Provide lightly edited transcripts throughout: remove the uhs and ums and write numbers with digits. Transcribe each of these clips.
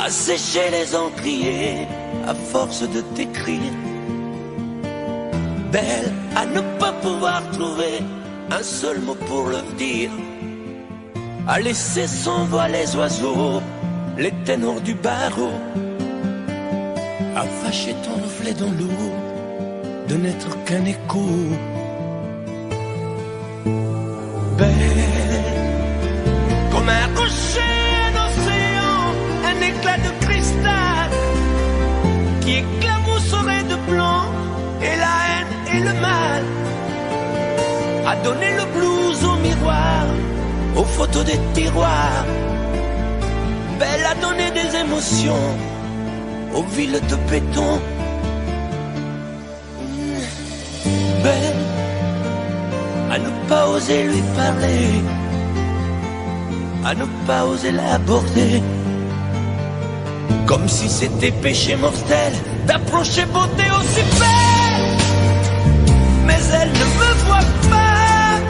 Assécher les encriers à force de t'écrire. Belle à ne pas pouvoir trouver un seul mot pour le dire. À laisser sans voix les oiseaux, les ténors du barreau. À fâcher ton reflet dans l'eau, de n'être qu'un écho. Belle comme un rocher, un océan, un éclat de cristal qui éclabousserait de blanc et la haine et le mal. À donner le blues au miroir, aux photos des tiroirs. Belle à donner des émotions aux villes de béton. Belle à ne pas oser lui parler, à ne pas oser l'aborder, comme si c'était péché mortel d'approcher beauté aussi belle. Mais elle ne me voit pas,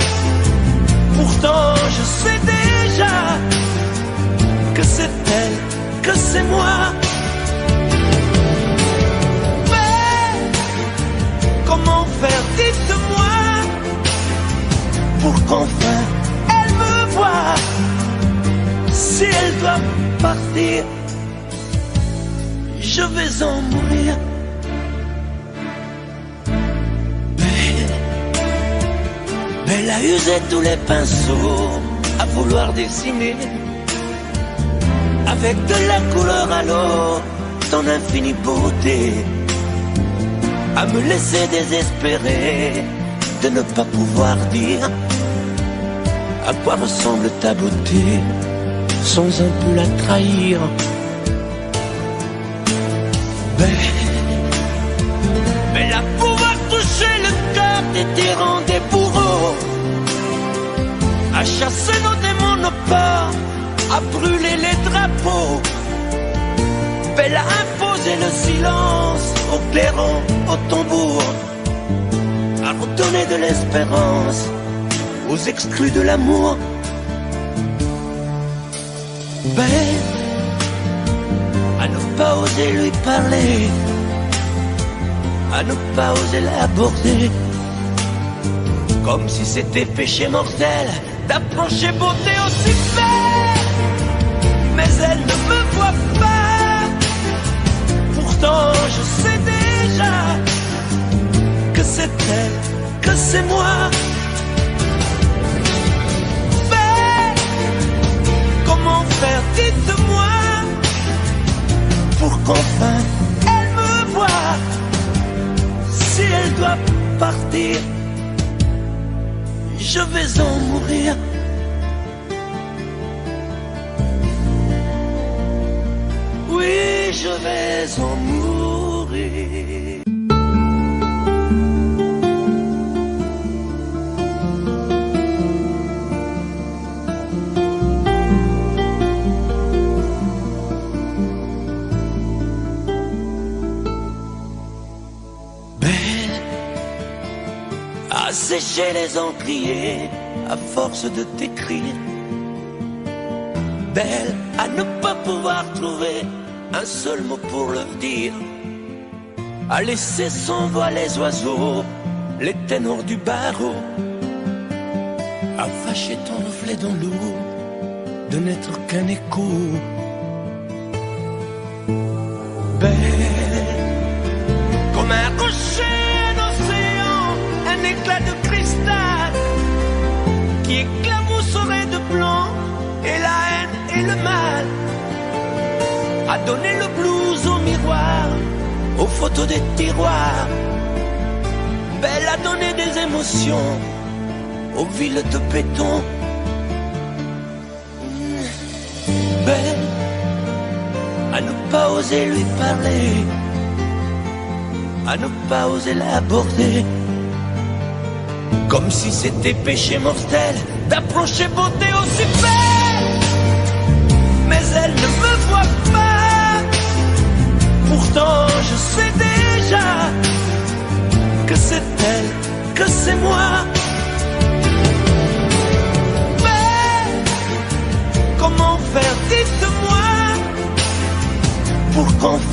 pourtant je sais déjà que c'est elle, que c'est moi. Mais comment faire, dites-moi, pour qu'enfin elle me voie. Si elle doit partir, je vais en mourir. Belle a usé tous les pinceaux à vouloir dessiner avec de la couleur à l'eau ton infinie beauté, à me laisser désespérer de ne pas pouvoir dire à quoi ressemble ta beauté sans un peu la trahir. Belle à pouvoir toucher le cœur des tyrans, des bourreaux, à chasser nos démons, nos peurs, à brûler les drapeaux. Belle à imposer le silence aux clairons, aux tambours, à redonner de l'espérance aux exclus de l'amour. Belle à ne pas oser lui parler, à ne pas oser l'aborder, comme si c'était péché mortel d'approcher beauté aussi belle. Mais elle ne me voit pas, pourtant je sais déjà que c'est elle, que c'est moi. Belle, comment faire, dites-moi, pour qu'enfin elle me voie. Si elle doit partir, je vais en mourir. Oui, je vais en mourir. Assécher les encriers à force de t'écrire. Belle à ne pas pouvoir trouver un seul mot pour leur dire. À laisser sans voix les oiseaux, les ténors du barreau. À fâcher ton reflet dans l'eau, de n'être qu'un écho. Belle comme un rocher, un océan, un éclat de cristal qui éclabousserait de blanc et la haine et le mal. À donner le blues au miroir, aux photos des tiroirs. Belle à donner des émotions aux villes de béton. Belle à ne pas oser lui parler, à ne pas oser l'aborder, comme si c'était péché mortel d'approcher beauté aussi belle. Mais elle ne me voit pas, pourtant je sais déjà que c'est elle, que c'est moi. Mais comment faire, dites-moi, On